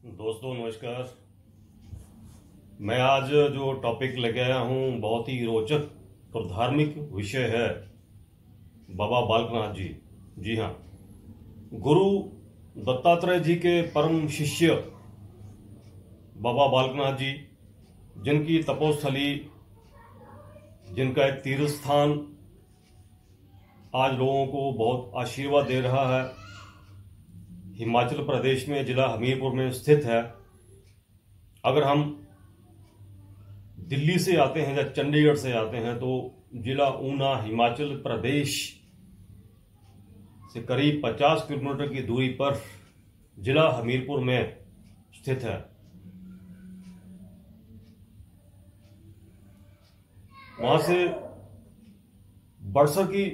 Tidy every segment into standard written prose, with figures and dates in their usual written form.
दोस्तों नमस्कार। मैं आज जो टॉपिक लेके आया हूँ बहुत ही रोचक और धार्मिक विषय है बाबा बालकनाथ जी। जी हाँ, गुरु दत्तात्रेय जी के परम शिष्य बाबा बालकनाथ जी, जिनकी तपोस्थली, जिनका एक तीर्थ स्थान आज लोगों को बहुत आशीर्वाद दे रहा है, हिमाचल प्रदेश में जिला हमीरपुर में स्थित है। अगर हम दिल्ली से आते हैं या चंडीगढ़ से आते हैं तो जिला ऊना हिमाचल प्रदेश से करीब 50 किलोमीटर की दूरी पर जिला हमीरपुर में स्थित है। वहां से बड़सर की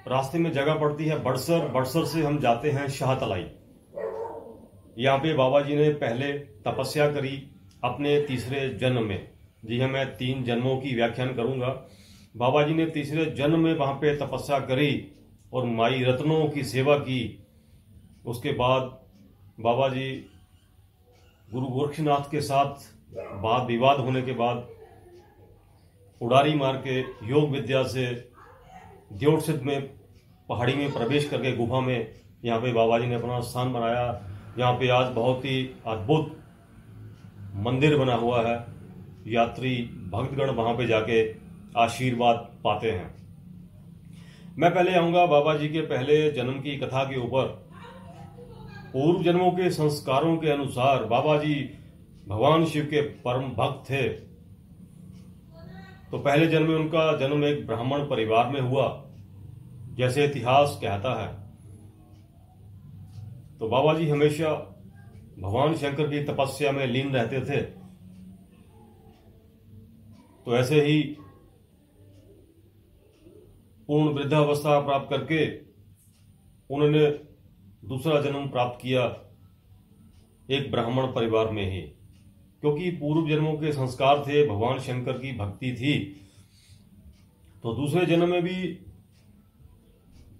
रास्ते में जगह पड़ती है बड़सर से हम जाते हैं शाहतलाई। यहाँ पे बाबा जी ने पहले तपस्या करी अपने तीसरे जन्म में। जी हाँ, मैं 3 जन्मों की व्याख्यान करूंगा। बाबा जी ने तीसरे जन्म में वहां पे तपस्या करी और माई रत्नों की सेवा की। उसके बाद बाबा जी गुरु गोरक्षनाथ के साथ वाद विवाद होने के बाद उड़ारी मार के योग विद्या से द्योटसिद्ध में पहाड़ी में प्रवेश करके गुफा में यहाँ पे बाबा जी ने अपना स्थान बनाया। यहाँ पे आज बहुत ही अद्भुत मंदिर बना हुआ है। यात्री भक्तगण वहां पे जाके आशीर्वाद पाते हैं। मैं पहले आऊंगा बाबा जी के पहले जन्म की कथा के ऊपर। पूर्व जन्मों के संस्कारों के अनुसार बाबा जी भगवान शिव के परम भक्त थे। तो पहले जन्म में उनका जन्म एक ब्राह्मण परिवार में हुआ, जैसे इतिहास कहता है। तो बाबा जी हमेशा भगवान शंकर की तपस्या में लीन रहते थे। तो ऐसे ही पूर्ण वृद्धावस्था प्राप्त करके उन्होंने दूसरा जन्म प्राप्त किया एक ब्राह्मण परिवार में ही, क्योंकि पूर्व जन्मों के संस्कार थे, भगवान शंकर की भक्ति थी। तो दूसरे जन्म में भी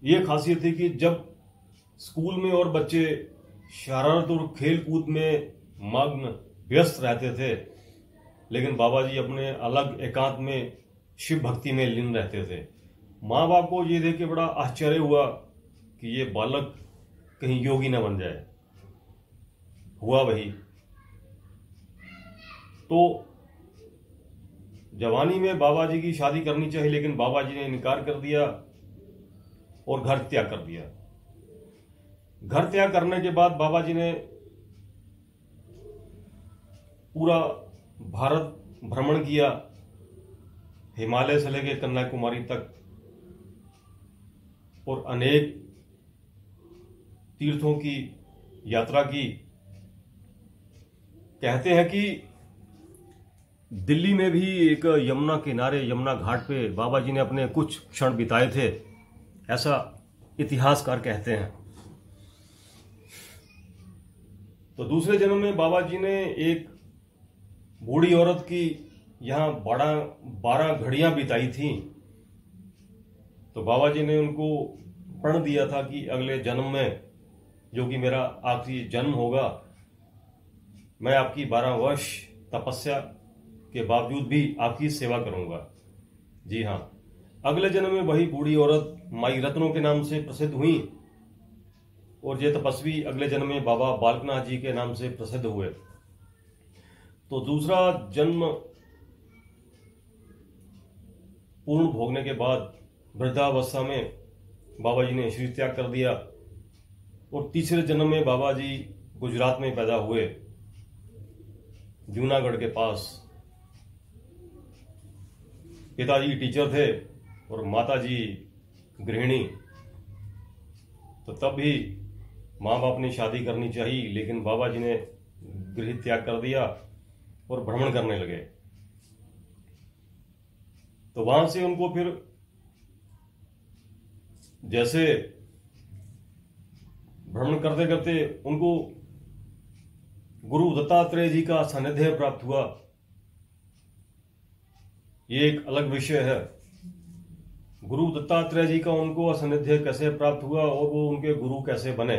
ये खासियत थी कि जब स्कूल में और बच्चे शरारत और खेल कूद में मग्न व्यस्त रहते थे, लेकिन बाबा जी अपने अलग एकांत में शिव भक्ति में लीन रहते थे। माँ बाप को ये देख के बड़ा आश्चर्य हुआ कि ये बालक कहीं योगी न बन जाए। हुआ वही। तो जवानी में बाबा जी की शादी करनी चाहिए, लेकिन बाबा जी ने इनकार कर दिया और घर त्याग कर दिया। घर त्याग करने के बाद बाबा जी ने पूरा भारत भ्रमण किया, हिमालय से लेकर कन्याकुमारी तक, और अनेक तीर्थों की यात्रा की। कहते हैं कि दिल्ली में भी एक यमुना किनारे, यमुना घाट पे बाबा जी ने अपने कुछ क्षण बिताए थे, ऐसा इतिहासकार कहते हैं। तो दूसरे जन्म में बाबा जी ने एक बूढ़ी औरत की यहाँ 12 घड़ियां बिताई थी। तो बाबा जी ने उनको प्रण दिया था कि अगले जन्म में, जो कि मेरा आखिरी जन्म होगा, मैं आपकी 12 वर्ष तपस्या के बावजूद भी आपकी सेवा करूंगा। जी हाँ, अगले जन्म में वही बूढ़ी औरत माई रत्नों के नाम से प्रसिद्ध हुई और ये तपस्वी अगले जन्म में बाबा बालकनाथ जी के नाम से प्रसिद्ध हुए। तो दूसरा जन्म पूर्ण भोगने के बाद वृद्धावस्था में बाबा जी ने शरीर त्याग कर दिया और तीसरे जन्म में बाबा जी गुजरात में पैदा हुए, जूनागढ़ के पास। पिताजी टीचर थे और माताजी गृहिणी। तो तब भी माँ बाप ने शादी करनी चाहिए, लेकिन बाबा जी ने गृह त्याग कर दिया और भ्रमण करने लगे। तो वहां से उनको फिर जैसे भ्रमण करते करते उनको गुरु दत्तात्रेय जी का सानिध्य प्राप्त हुआ। ये एक अलग विषय है। गुरु दत्तात्रेय जी का उनको सानिध्य कैसे प्राप्त हुआ और वो उनके गुरु कैसे बने,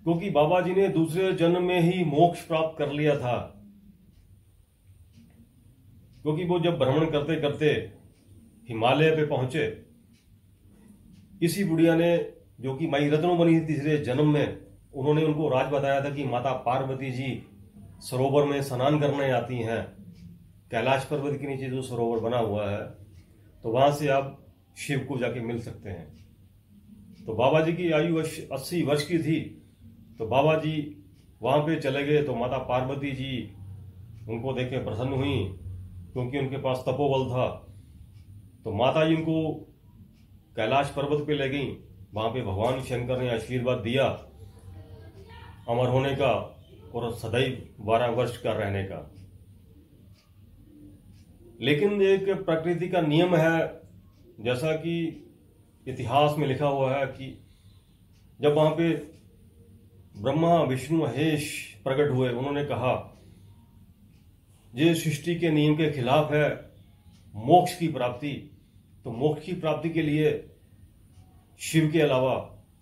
क्योंकि बाबा जी ने दूसरे जन्म में ही मोक्ष प्राप्त कर लिया था। क्योंकि वो जब भ्रमण करते करते हिमालय पे पहुंचे, इसी बुढ़िया ने, जो कि माई रत्नो बनी थी तीसरे जन्म में, उन्होंने उनको राज बताया था कि माता पार्वती जी सरोवर में स्नान करने आती हैं। कैलाश पर्वत के नीचे जो सरोवर बना हुआ है, तो वहां से आप शिव को जाके मिल सकते हैं। तो बाबा जी की आयु 80 वर्ष की थी, तो बाबा जी वहां पे चले गए। तो माता पार्वती जी उनको देख के प्रसन्न हुई, क्योंकि उनके पास तपोबल था। तो माता जी उनको कैलाश पर्वत पे ले गई। वहां पे भगवान शंकर ने आशीर्वाद दिया अमर होने का और सदैव 12 वर्ष का रहने का। लेकिन एक प्रकृति का नियम है, जैसा कि इतिहास में लिखा हुआ है, कि जब वहां पे ब्रह्मा विष्णु महेश प्रकट हुए, उन्होंने कहा ये सृष्टि के नियम के खिलाफ है मोक्ष की प्राप्ति। तो मोक्ष की प्राप्ति के लिए शिव के अलावा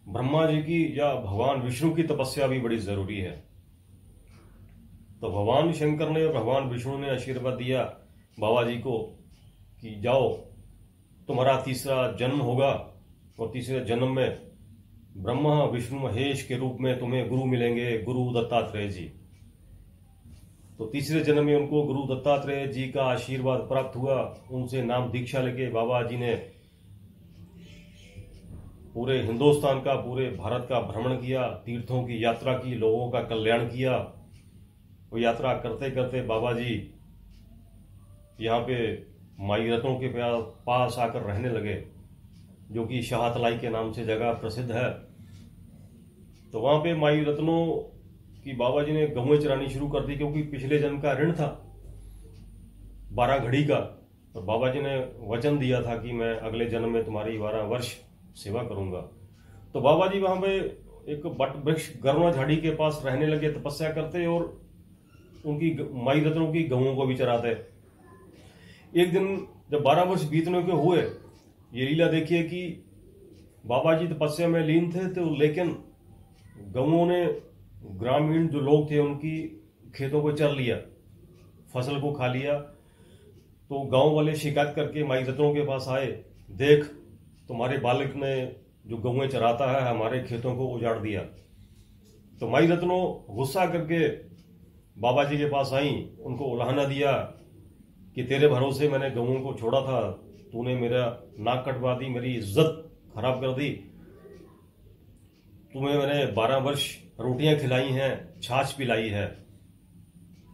ब्रह्मा जी की या भगवान विष्णु की तपस्या भी बड़ी जरूरी है। तो भगवान शंकर ने, भगवान विष्णु ने आशीर्वाद दिया बाबा जी को कि जाओ, तुम्हारा तीसरा जन्म होगा और तीसरे जन्म में ब्रह्मा विष्णु महेश के रूप में तुम्हें गुरु मिलेंगे, गुरु दत्तात्रेय जी। तो तीसरे जन्म में उनको गुरु दत्तात्रेय जी का आशीर्वाद प्राप्त हुआ। उनसे नाम दीक्षा लेके बाबा जी ने पूरे हिंदुस्तान का, पूरे भारत का भ्रमण किया, तीर्थों की यात्रा की, लोगों का कल्याण किया। वो यात्रा करते करते बाबा जी यहाँ पे माई रत्नों के पास आकर रहने लगे, जो कि शाहतलाई के नाम से जगह प्रसिद्ध है। तो वहां पे माई रत्नों की बाबा जी ने गौएं चरानी शुरू कर दी, क्योंकि पिछले जन्म का ऋण था 12 घड़ी का। और बाबा जी ने वचन दिया था कि मैं अगले जन्म में तुम्हारी 12 वर्ष सेवा करूंगा। तो बाबा जी वहां पे एक बट वृक्ष गरुणा झाड़ी के पास रहने लगे, तपस्या करते और उनकी माई रत्नों की गौओं को भी चराते। एक दिन जब 12 वर्ष बीतने के हुए, ये लीला देखिए कि बाबा जी तपस्या में लीन थे, तो लेकिन गौओं ने, ग्रामीण जो लोग थे, उनकी खेतों को चर लिया, फसल को खा लिया। तो गांव वाले शिकायत करके माई रत्नों के पास आए, देख तुम्हारे बालक ने जो गौएं चराता है हमारे खेतों को उजाड़ दिया। तो माई रत्नों गुस्सा करके बाबा जी के पास आई, उनको उलाहना दिया कि तेरे भरोसे मैंने गौओं को छोड़ा था, तूने मेरा नाक कटवा दी, मेरी इज्जत खराब कर दी। तुम्हें मैंने 12 वर्ष रोटियां खिलाई हैं, छाछ पिलाई है।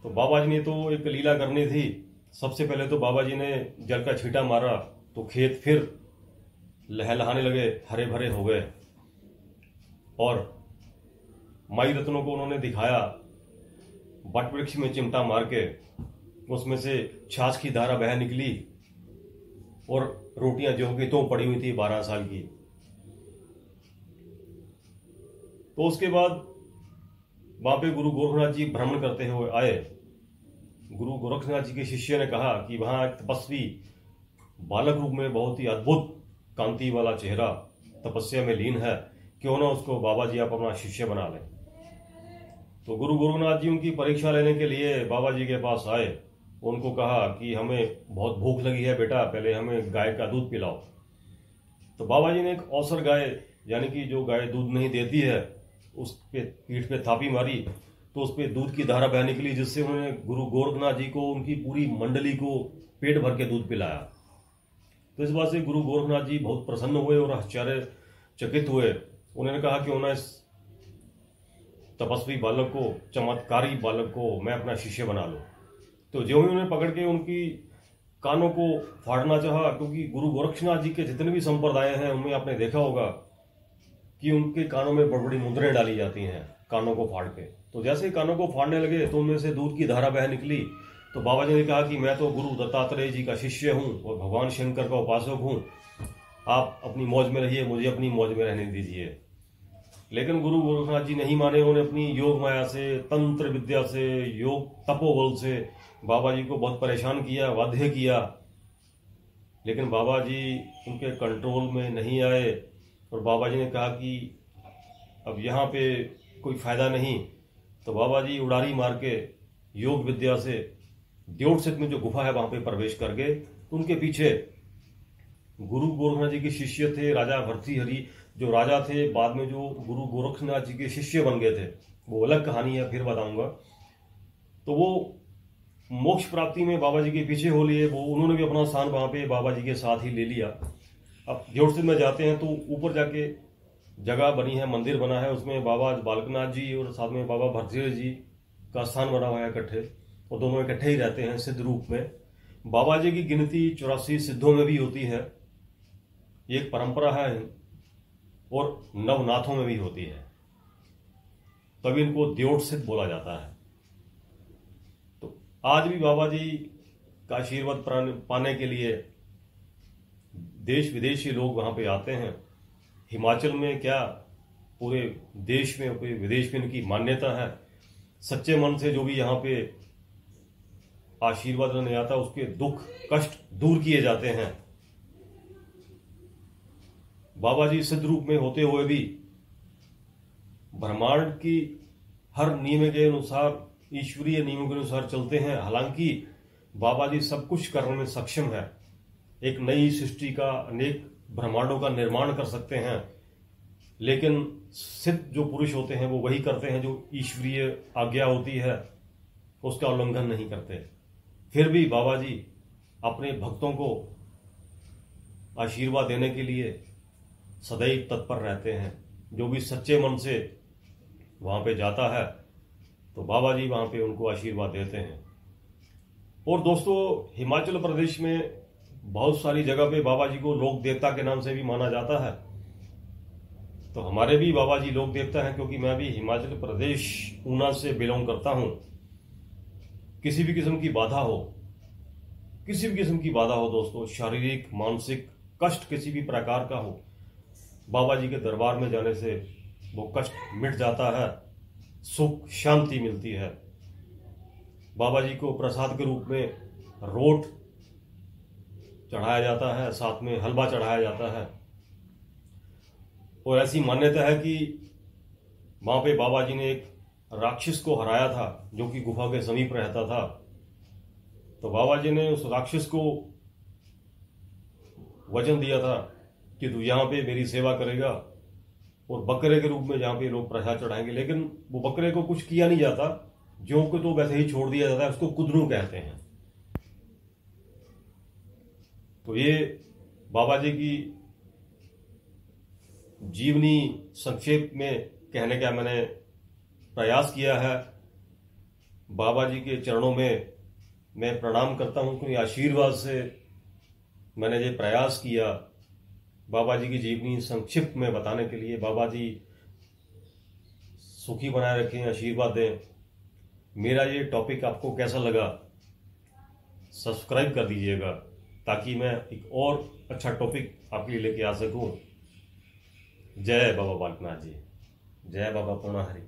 तो बाबा जी ने तो एक लीला करनी थी। सबसे पहले तो बाबा जी ने जल का छींटा मारा, तो खेत फिर लहलहाने लगे, हरे भरे हो गए। और माई रत्नों को उन्होंने दिखाया, बट वृक्ष में चिमटा मार के उसमें से छाछ की धारा बह निकली और रोटियां जो कि तो पड़ी हुई थी 12 साल की। तो उसके बाद वहां पे गुरु गोरखनाथ जी भ्रमण करते हुए आए। गुरु गोरखनाथ जी के शिष्य ने कहा कि वहां एक तपस्वी बालक रूप में, बहुत ही अद्भुत कांति वाला चेहरा, तपस्या में लीन है, क्यों ना उसको बाबा जी आप अपना शिष्य बना लें। तो गुरु गोरखनाथ जी उनकी परीक्षा लेने के लिए बाबा जी के पास आए। उनको कहा कि हमें बहुत भूख लगी है बेटा, पहले हमें गाय का दूध पिलाओ। तो बाबा जी ने एक औसर गाय, यानी कि जो गाय दूध नहीं देती है, उस पे पीठ पे थापी मारी, तो उस पे दूध की धारा बह निकली, जिससे उन्होंने गुरु गोरखनाथ जी को, उनकी पूरी मंडली को पेट भर के दूध पिलाया। तो इस बात से गुरु गोरखनाथ जी बहुत प्रसन्न हुए और आश्चर्यचकित हुए। उन्होंने कहा कि उन्हें इस तपस्वी बालक को, चमत्कारी बालक को मैं अपना शिष्य बना लूं। तो जो ही उन्हें पकड़ के उनकी कानों को फाड़ना चाहा, क्योंकि गुरु गोरखनाथ जी के जितने भी संप्रदाय हैं उनमें आपने देखा होगा कि उनके कानों में बड़ी बड़ी मुद्रें डाली जाती हैं कानों को फाड़ के। तो जैसे ही कानों को फाड़ने लगे तो उनमें से दूध की धारा बह निकली। तो बाबा जी ने कहा कि मैं तो गुरु दत्तात्रेय जी का शिष्य हूं और भगवान शंकर का उपासक हूं, आप अपनी मौज में रहिए, मुझे अपनी मौज में रहने दीजिए। लेकिन गुरु गोरखनाथ जी नहीं माने। उन्होंने अपनी योग माया से, तंत्र विद्या से, योग तपोबल से बाबा जी को बहुत परेशान किया, बाध्य किया। लेकिन बाबा जी उनके कंट्रोल में नहीं आए और बाबा जी ने कहा कि अब यहाँ पे कोई फायदा नहीं, तो बाबा जी उड़ारी मार के योग विद्या से देवसिद्ध में जो गुफा है वहां पे प्रवेश कर गए। तो उनके पीछे गुरु गोरखनाथ जी के शिष्य थे राजा भर्तृहरि, जो राजा थे बाद में जो गुरु गोरखनाथ जी के शिष्य बन गए थे, वो अलग कहानी है, फिर बताऊंगा। तो वो मोक्ष प्राप्ति में बाबा जी के पीछे हो लिए, वो उन्होंने भी अपना स्थान वहां पे बाबा जी के साथ ही ले लिया। अब देवसिद्ध में जाते हैं तो ऊपर जाके जगह बनी है, मंदिर बना है, उसमें बाबा बालकनाथ जी और साथ में बाबा भर्तृहरि जी का स्थान बना हुआ है इकट्ठे, और दोनों इकट्ठे ही रहते हैं सिद्ध रूप में। बाबा जी की गिनती 84 सिद्धों में भी होती है, ये एक परंपरा है, और नवनाथों में भी होती है, तभी इनको देवसिद्ध बोला जाता है। तो आज भी बाबा जी का आशीर्वाद पाने के लिए देश विदेश के लोग वहां पे आते हैं। हिमाचल में क्या, पूरे देश में, पूरे विदेश में इनकी मान्यता है। सच्चे मन से जो भी यहाँ पे आशीर्वाद लेने आता है, उसके दुख कष्ट दूर किए जाते हैं। बाबा जी सिद्ध रूप में होते हुए भी ब्रह्मांड की हर नियम के अनुसार, ईश्वरीय नियमों के अनुसार चलते हैं। हालांकि बाबा जी सब कुछ करने में सक्षम है, एक नई सृष्टि का, अनेक ब्रह्मांडों का निर्माण कर सकते हैं, लेकिन सिद्ध जो पुरुष होते हैं वो वही करते हैं जो ईश्वरीय आज्ञा होती है, उसका उल्लंघन नहीं करते। फिर भी बाबा जी अपने भक्तों को आशीर्वाद देने के लिए सदैव तत्पर रहते हैं। जो भी सच्चे मन से वहां पे जाता है तो बाबा जी वहां पे उनको आशीर्वाद देते हैं। और दोस्तों, हिमाचल प्रदेश में बहुत सारी जगह पे बाबा जी को लोक देवता के नाम से भी माना जाता है। तो हमारे भी बाबा जी लोक देवता हैं, क्योंकि मैं भी हिमाचल प्रदेश ऊना से बिलोंग करता हूं। किसी भी किस्म की बाधा हो, किसी भी किस्म की बाधा हो दोस्तों, शारीरिक मानसिक कष्ट किसी भी प्रकार का हो, बाबा जी के दरबार में जाने से वो कष्ट मिट जाता है, सुख शांति मिलती है। बाबा जी को प्रसाद के रूप में रोट चढ़ाया जाता है, साथ में हलवा चढ़ाया जाता है। और ऐसी मान्यता है कि वहां पे बाबा जी ने एक राक्षस को हराया था जो कि गुफा के समीप रहता था। तो बाबा जी ने उस राक्षस को वचन दिया था कि तू यहां पे मेरी सेवा करेगा और बकरे के रूप में जहां पे लोग प्रसाद चढ़ाएंगे। लेकिन वो बकरे को कुछ किया नहीं जाता, जो को तो वैसे ही छोड़ दिया जाता है, उसको कुदरू कहते हैं। तो ये बाबा जी की जीवनी संक्षेप में कहने का मैंने प्रयास किया है। बाबा जी के चरणों में मैं प्रणाम करता हूं, क्योंकि आशीर्वाद से मैंने ये प्रयास किया बाबा जी की जीवनी संक्षिप्त में बताने के लिए। बाबा जी सुखी बनाए रखें, आशीर्वाद दें। मेरा ये टॉपिक आपको कैसा लगा सब्सक्राइब कर दीजिएगा, ताकि मैं एक और अच्छा टॉपिक आपके लिए लेके आ सकूं। जय बाबा बालकनाथ जी, जय बाबा पूर्णाहरि।